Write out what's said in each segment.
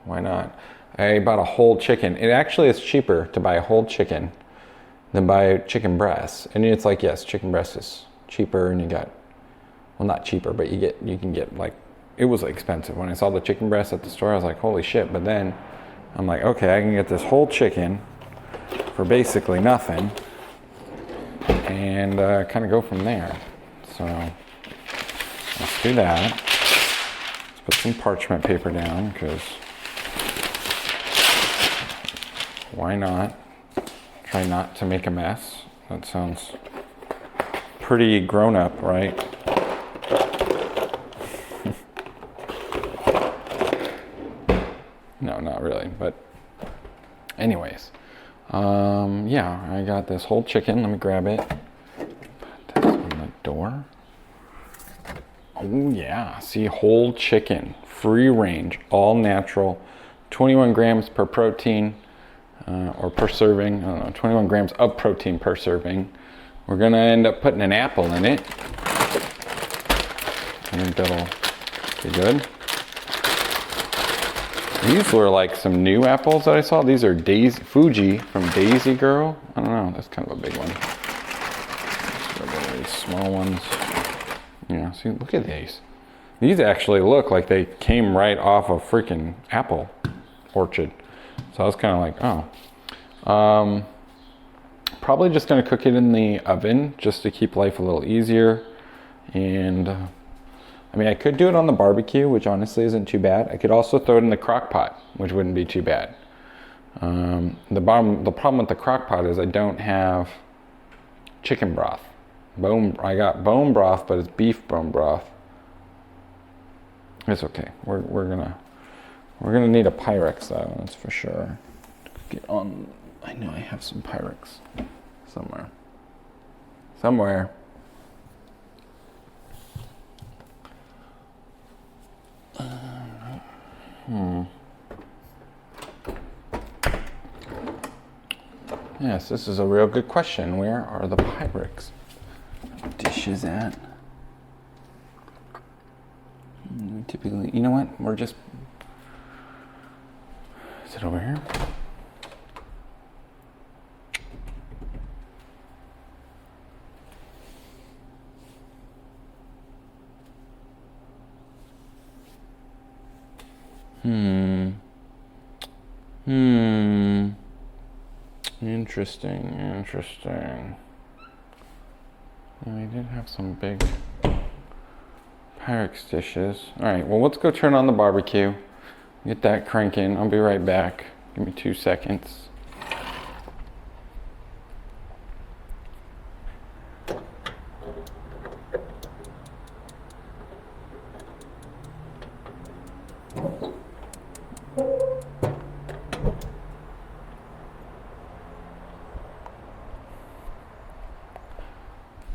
Why not? I bought a whole chicken. It actually is cheaper to buy a whole chicken than buy chicken breasts. And it's like, yes, chicken breast is cheaper, and you got, well, not cheaper, but you can get like, it was expensive. When I saw the chicken breast at the store, I was like, holy shit. But then I'm like, okay, I can get this whole chicken for basically nothing, and kind of go from there. So let's do that. Let's put some parchment paper down, because why not? Try not to make a mess. That sounds pretty grown up, right? No, not really, but anyways. Yeah, I got this whole chicken. Let me grab it. Put this on the door. Oh yeah, see, whole chicken, free range, all natural, 21 grams per protein, or per serving. I don't know, 21 grams of protein per serving. We're gonna end up putting an apple in it. I think that'll be good. These were like some new apples that I saw. These are Fuji from Daisy Girl. I don't know, that's kind of a big one. These small ones. Yeah, see, look at these. These actually look like they came right off a freaking apple orchard. So I was kind of like, oh. Probably just gonna cook it in the oven just to keep life a little easier. And I mean, I could do it on the barbecue, which honestly isn't too bad. I could also throw it in the crock pot, which wouldn't be too bad. The problem with the crock pot is I don't have chicken broth. I got bone broth, but it's beef bone broth. It's okay. We're gonna need a Pyrex though, that's for sure. Get on. I know I have some Pyrex somewhere. Yes, this is a real good question. Where are the Pyrex dishes at? Typically, you know what? Is it over here? Interesting. We did have some big Pyrex dishes. All right, well, let's go turn on the barbecue. Get that cranking. I'll be right back. Give me 2 seconds.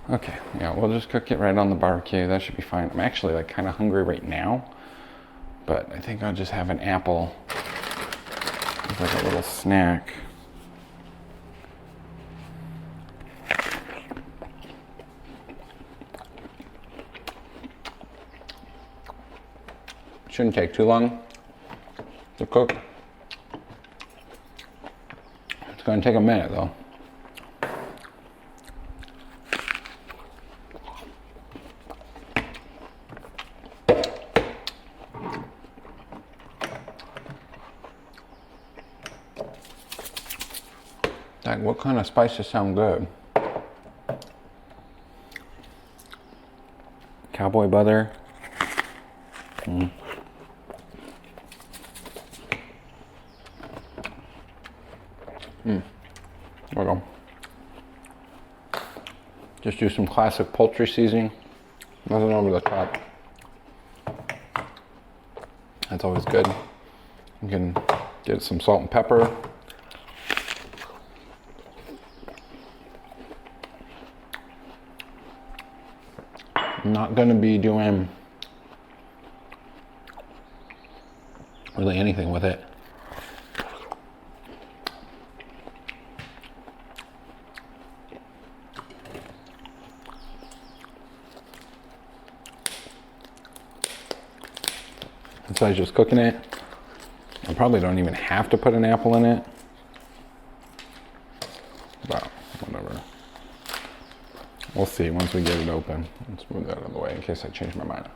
Okay, yeah, we'll just cook it right on the barbecue. That should be fine. I'm actually like kind of hungry right now, but I think I'll just have an apple as like a little snack. Shouldn't take too long to cook. It's going to take a minute though. Like, what kind of spices sound good? Cowboy butter. There we go. Just do some classic poultry seasoning. Nothing over the top. That's always good. You can get some salt and pepper. I'm not going to be doing really anything with it. Besides just cooking it. I probably don't even have to put an apple in it. But whatever. We'll see once we get it open. Let's move that out of the way in case I change my mind.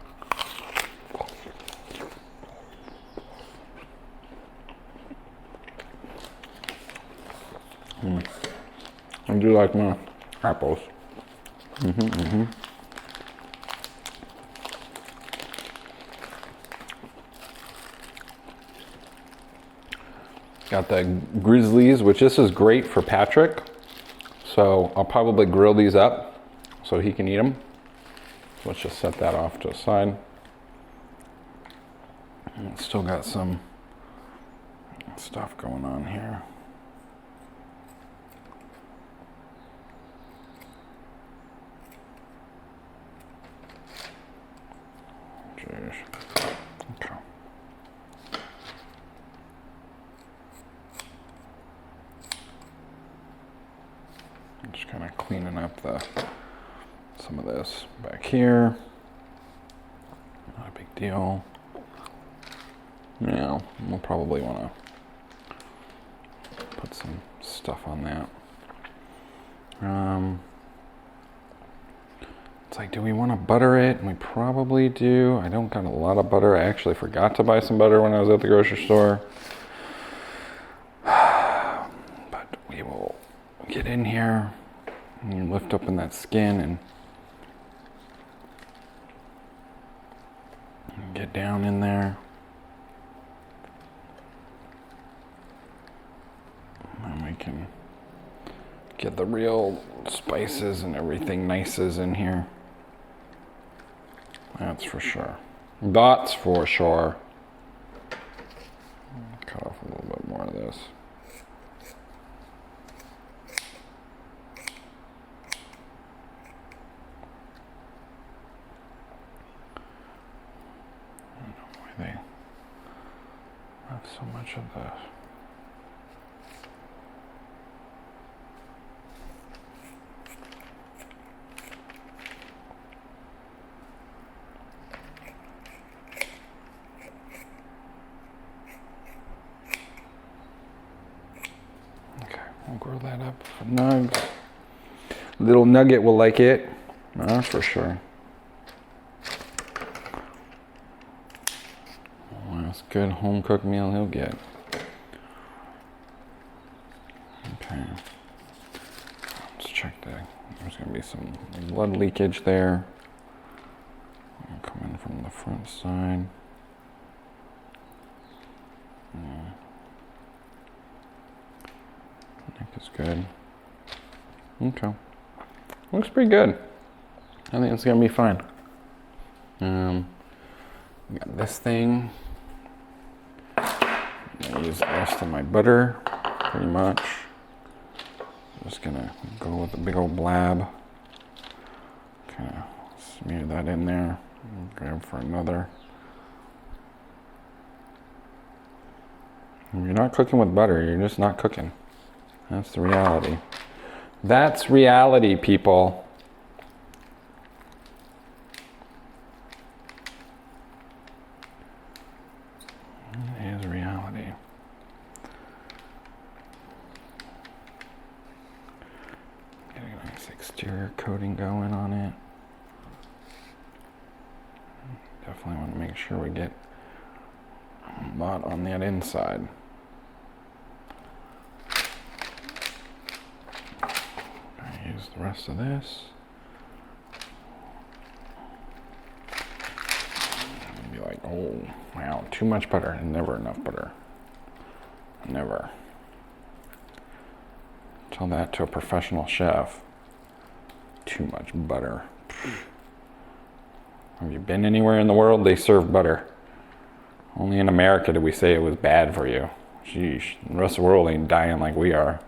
I do like my apples. Got the grizzlies, which this is great for Patrick. So I'll probably grill these up so he can eat them. So let's just set that off to the side. And still got some stuff going on here. Jeez. Okay. I'm just kind of cleaning up some of this back here. Not a big deal. Now, we'll probably want to put some stuff on that. It's like, do we want to butter it? We probably do. I don't got a lot of butter. I actually forgot to buy some butter when I was at the grocery store. But we will get in here and lift up in that skin and get down in there. And we can get the real spices and everything nices in here. That's for sure. That's for sure. Cut off a little bit more of this. I don't know why they have so much of this. We'll grill that up for nugs. Little nugget will like it. That's for sure. Oh, that's a good home cooked meal he'll get. Okay. Let's check that. There's going to be some blood leakage there. Coming from the front side. Neck is good. Okay. Looks pretty good. I think it's gonna be fine. We got this thing. I'm gonna use the rest of my butter, pretty much. Just gonna go with a big old blab. Kind of smear that in there. Grab for another. If you're not cooking with butter, you're just not cooking. That's the reality. That's reality, people. It is reality. Getting a nice exterior coating going on it. Definitely want to make sure we get a lot on that inside. Use the rest of this. And be like, oh, wow, too much butter. Never enough butter. Never. Tell that to a professional chef. Too much butter. Have you been anywhere in the world? They serve butter. Only in America did we say it was bad for you. Sheesh. The rest of the world ain't dying like we are.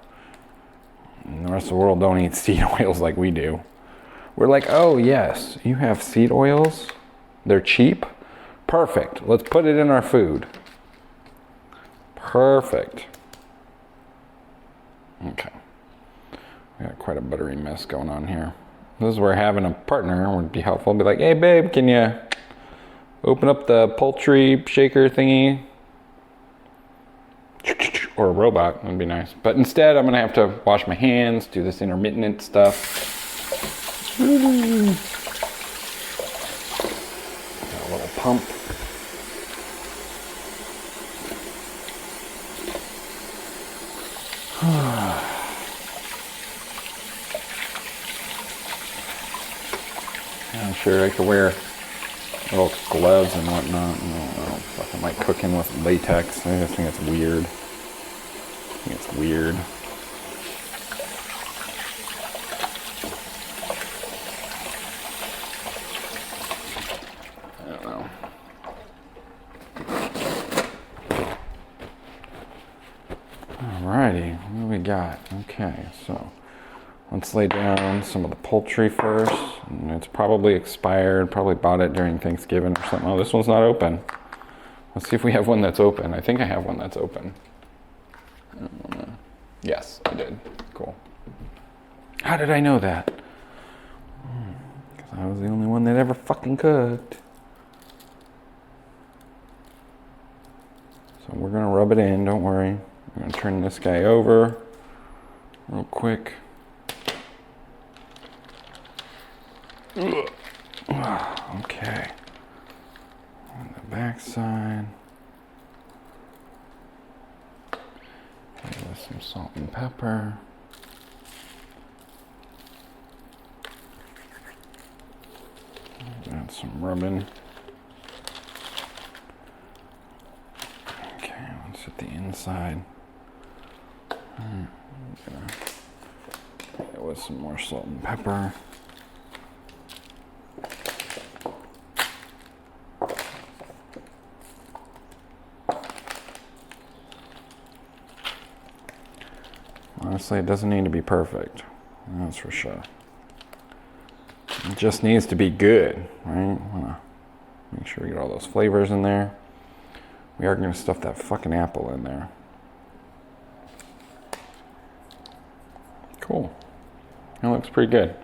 And the rest of the world don't eat seed oils like we do. We're like, oh yes, you have seed oils? They're cheap? Perfect. Let's put it in our food. Perfect. Okay. We got quite a buttery mess going on here. This is where having a partner would be helpful. Be like, hey babe, can you open up the poultry shaker thingy? or a robot would be nice. But instead, I'm gonna have to wash my hands, do this intermittent stuff. Got a little pump. I'm sure I could wear little gloves and whatnot. I don't know. Fucking like cooking with latex. I just think it's weird. I don't know. Alrighty, what do we got? Okay, so let's lay down some of the poultry first. And it's probably expired, probably bought it during Thanksgiving or something. Oh, this one's not open. Let's see if we have one that's open. I think I have one that's open. I don't know. Yes, I did. Cool. How did I know that? Because I was the only one that ever fucking cooked. So we're gonna rub it in, don't worry. I'm gonna turn this guy over real quick. Okay. On the back side. With some salt and pepper. Add some rubbing. Okay, let's hit the inside. With some more salt and pepper. Honestly, it doesn't need to be perfect. That's for sure. It just needs to be good, right? Wanna make sure we get all those flavors in there. We are going to stuff that fucking apple in there. Cool. That looks pretty good.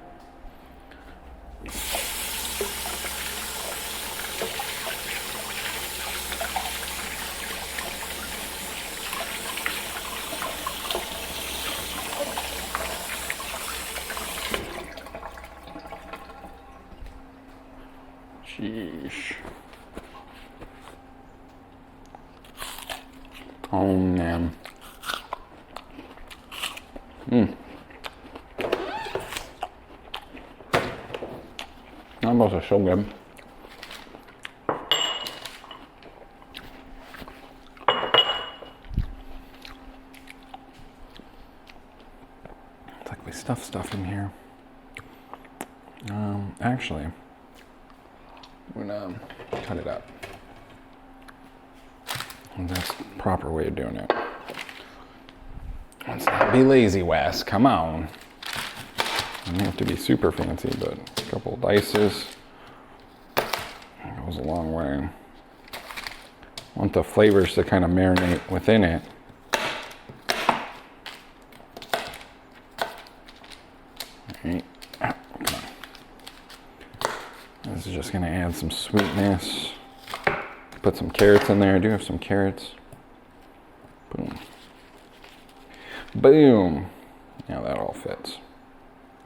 Sheesh. Oh man. Almost are so good. It's like we stuff stuff in here. Actually, I'm gonna cut it up. And that's the proper way of doing it. Let's not be lazy, Wes. Come on. Doesn't have to be super fancy, but a couple of dices goes a long way. I want the flavors to kind of marinate within it. Right. Come on. This is just going to add some sweetness. Put some carrots in there. I do have some carrots. Boom. Boom. Now that all fits.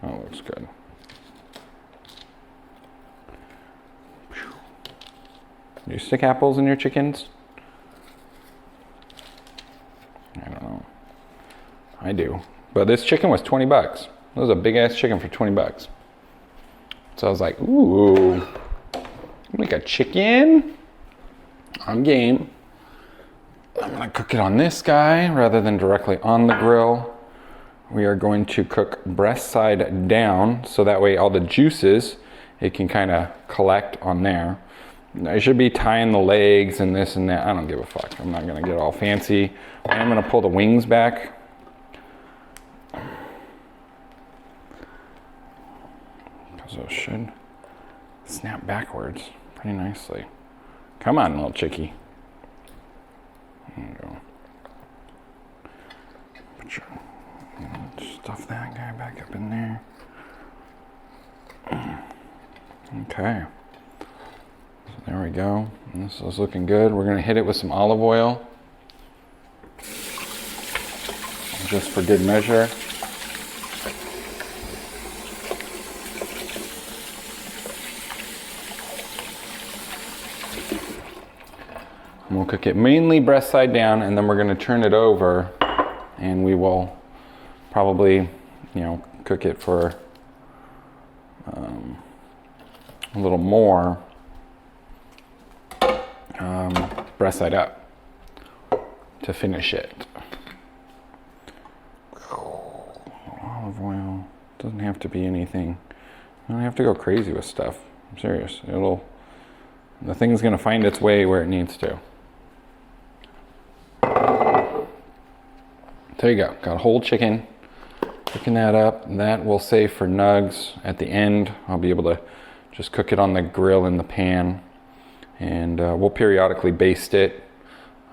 That looks good. Do you stick apples in your chickens? I don't know. I do. But this chicken was 20 bucks. It was a big ass chicken for 20 bucks. So I was like, ooh, make a chicken? I'm game. I'm gonna cook it on this guy rather than directly on the grill. We are going to cook breast side down so that way all the juices, it can kind of collect on there. I should be tying the legs and this and that. I don't give a fuck. I'm not gonna get all fancy. I'm gonna pull the wings back. Because those should snap backwards pretty nicely. Come on, little chickie. There you go. Put your, stuff that guy back up in there. Okay. So there we go. And this is looking good. We're gonna hit it with some olive oil. just for good measure. And we'll cook it mainly breast side down, and then we're going to turn it over, and we will probably, cook it for a little more breast side up to finish it. Olive oil doesn't have to be anything. I don't have to go crazy with stuff. I'm serious. The thing's gonna find its way where it needs to. There you go. Got a whole chicken. Cooking that up. That we'll save for nugs at the end. I'll be able to just cook it on the grill in the pan, and we'll periodically baste it.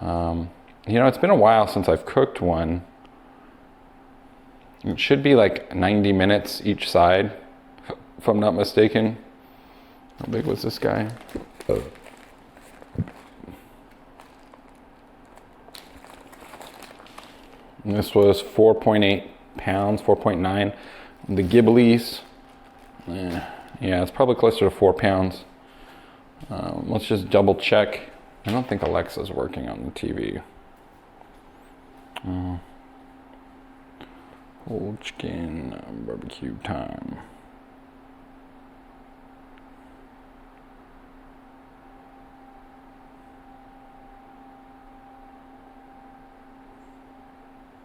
It's been a while since I've cooked one. It should be like 90 minutes each side, if I'm not mistaken. How big was this guy? And this was 4.8 pounds, 4.9. The Ghiblis, it's probably closer to 4 pounds. Let's just double check. I don't think Alexa's working on the TV. Whole chicken barbecue time.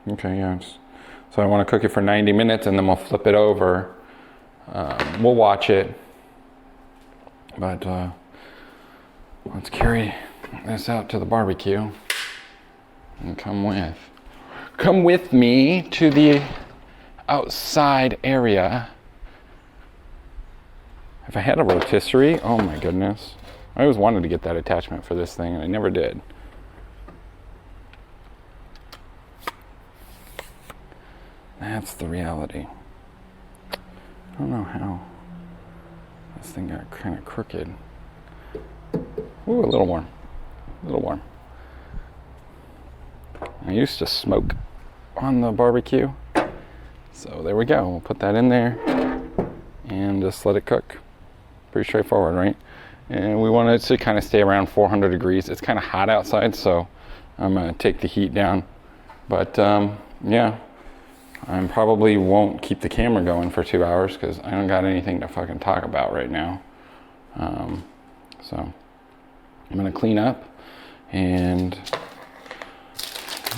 Okay, yeah. So I want to cook it for 90 minutes, and then we'll flip it over. We'll watch it. But let's carry this out to the barbecue and come with me to the outside area. If I had a rotisserie, oh my goodness. I always wanted to get that attachment for this thing, and I never did. That's the reality. I don't know how this thing got kind of crooked. Ooh, a little warm. A little warm. I used to smoke on the barbecue. So there we go. We'll put that in there and just let it cook. Pretty straightforward, right? And we want it to kind of stay around 400 degrees. It's kind of hot outside, so I'm going to take the heat down. But yeah, I probably won't keep the camera going for 2 hours because I don't got anything to fucking talk about right now. So I'm going to clean up, and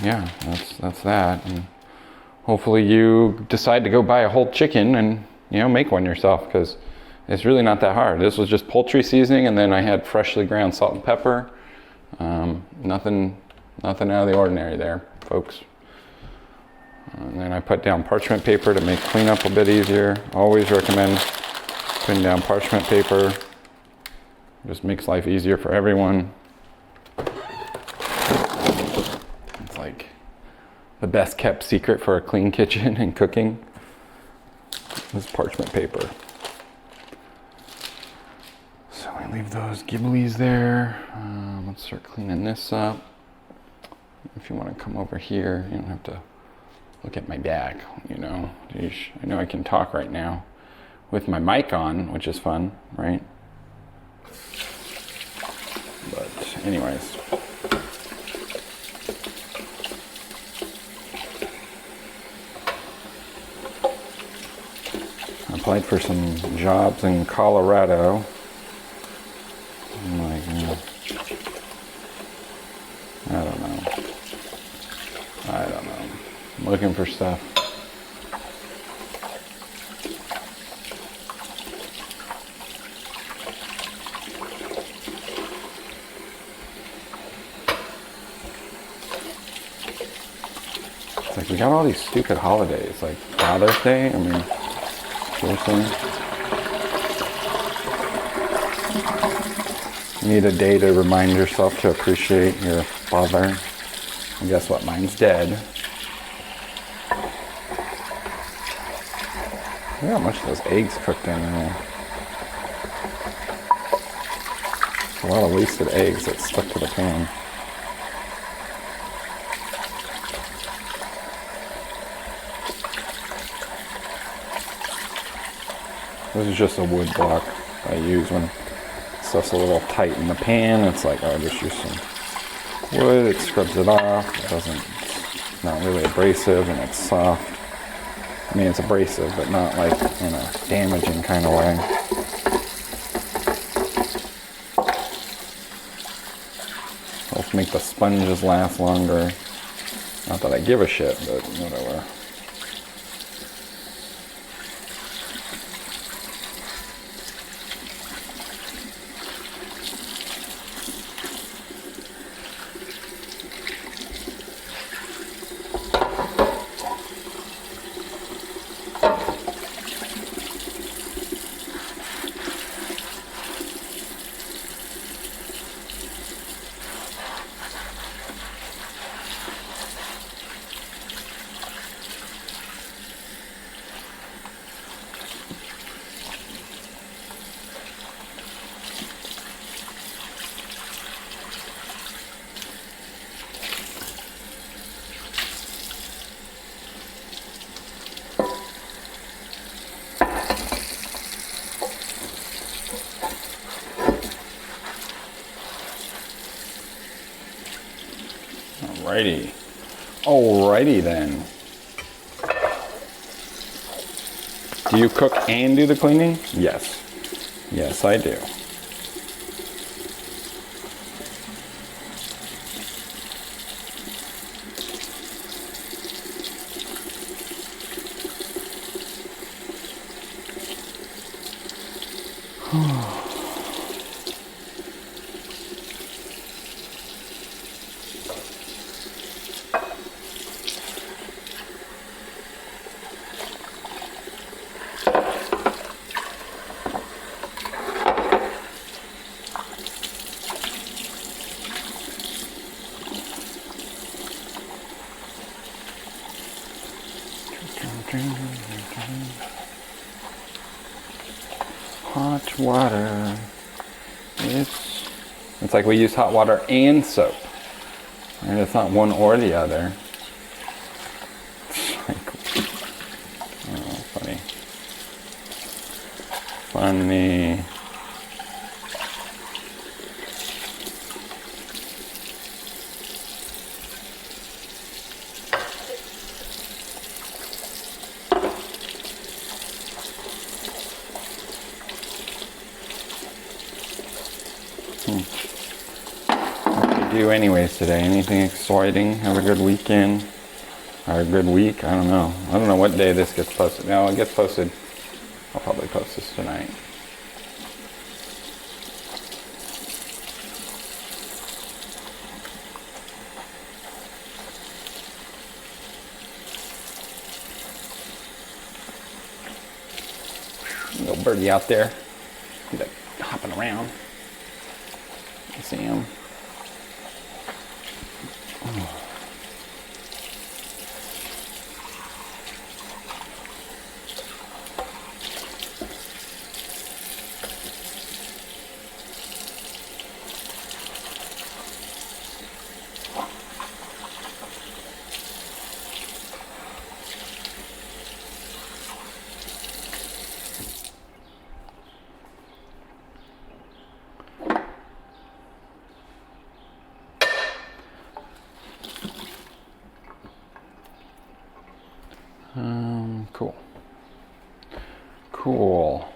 yeah, that's that. And hopefully you decide to go buy a whole chicken and make one yourself, because it's really not that hard. This was just poultry seasoning, and then I had freshly ground salt and pepper. Nothing out of the ordinary there, folks. And then I put down parchment paper to make cleanup a bit easier. Always recommend putting down parchment paper. Just makes life easier for everyone. It's like the best kept secret for a clean kitchen and cooking is parchment paper. So I leave those Ghiblis there. Let's start cleaning this up. If you want to come over here, you don't have to look at my back, Yeesh. I know I can talk right now with my mic on, which is fun, right? But anyways. I applied for some jobs in Colorado. I'm like, I don't know. I'm looking for stuff. It's like we got all these stupid holidays, like Father's Day. I mean, seriously? You need a day to remind yourself to appreciate your father. And guess what? Mine's dead. Look how much of those eggs cooked in there. A lot of wasted eggs that stuck to the pan. This is just a wood block I use when stuff's a little tight in the pan. It's like, oh, just use some wood. It scrubs it off. It's not really abrasive, and it's soft. I mean, it's abrasive, but not like in a damaging kind of way. Helps make the sponges last longer. Not that I give a shit, but whatever. Alrighty then. Do you cook and do the cleaning? Yes. Yes, I do. Hot water. It's like we use hot water and soap. And it's not one or the other. Oh, funny. Funny. What do you do anyways today? Anything exciting? Have a good weekend? Or a good week? I don't know. I don't know what day this gets posted. No, it gets posted. I'll probably post this tonight. Little birdie out there. He's like hopping around. You see him? Oh. Cool. Cool.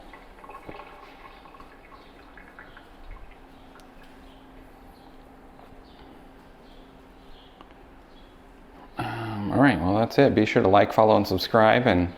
All right, well, that's it. Be sure to like, follow, and subscribe, and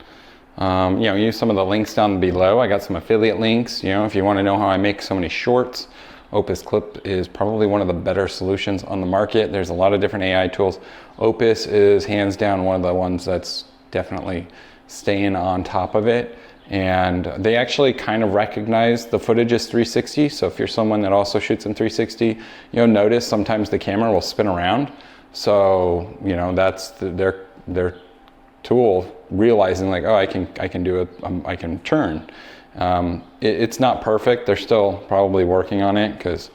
use some of the links down below. I got some affiliate links. If you want to know how I make so many shorts, Opus Clip is probably one of the better solutions on the market. There's a lot of different AI tools. Opus is hands down one of the ones that's definitely staying on top of it, and they actually kind of recognize the footage as 360. So if you're someone that also shoots in 360, you'll notice sometimes the camera will spin around. So that's their tool, realizing like, oh, I can do it. I can turn. It's not perfect. They're still probably working on it because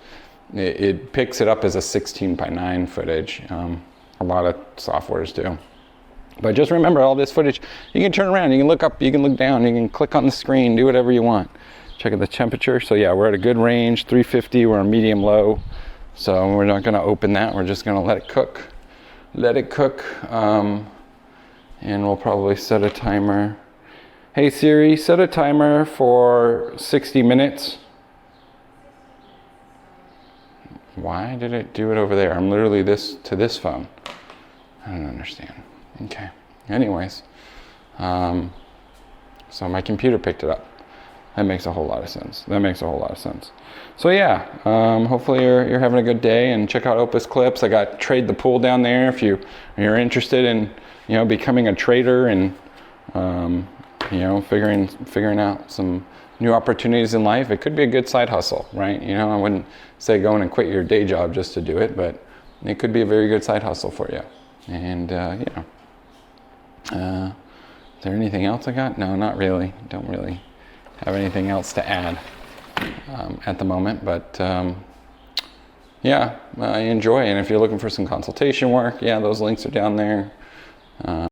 it picks it up as a 16:9 footage. A lot of softwares do. But just remember, all this footage, you can turn around, you can look up, you can look down, you can click on the screen, do whatever you want. Check out the temperature. So yeah, we're at a good range, 350, we're on medium low. So we're not gonna open that, we're just gonna let it cook. And we'll probably set a timer. Hey Siri, set a timer for 60 minutes. Why did it do it over there? I'm literally to this phone. I don't understand. Okay. Anyways, so my computer picked it up. That makes a whole lot of sense. So yeah, hopefully you're having a good day, and check out Opus Clips. I got Trade the Pool down there if you're interested in becoming a trader and figuring out some new opportunities in life. It could be a good side hustle, right? I wouldn't say go in and quit your day job just to do it, but it could be a very good side hustle for you. And is there anything else I got? No, not really. Don't really have anything else to add at the moment, but I enjoy. And if you're looking for some consultation work, those links are down there.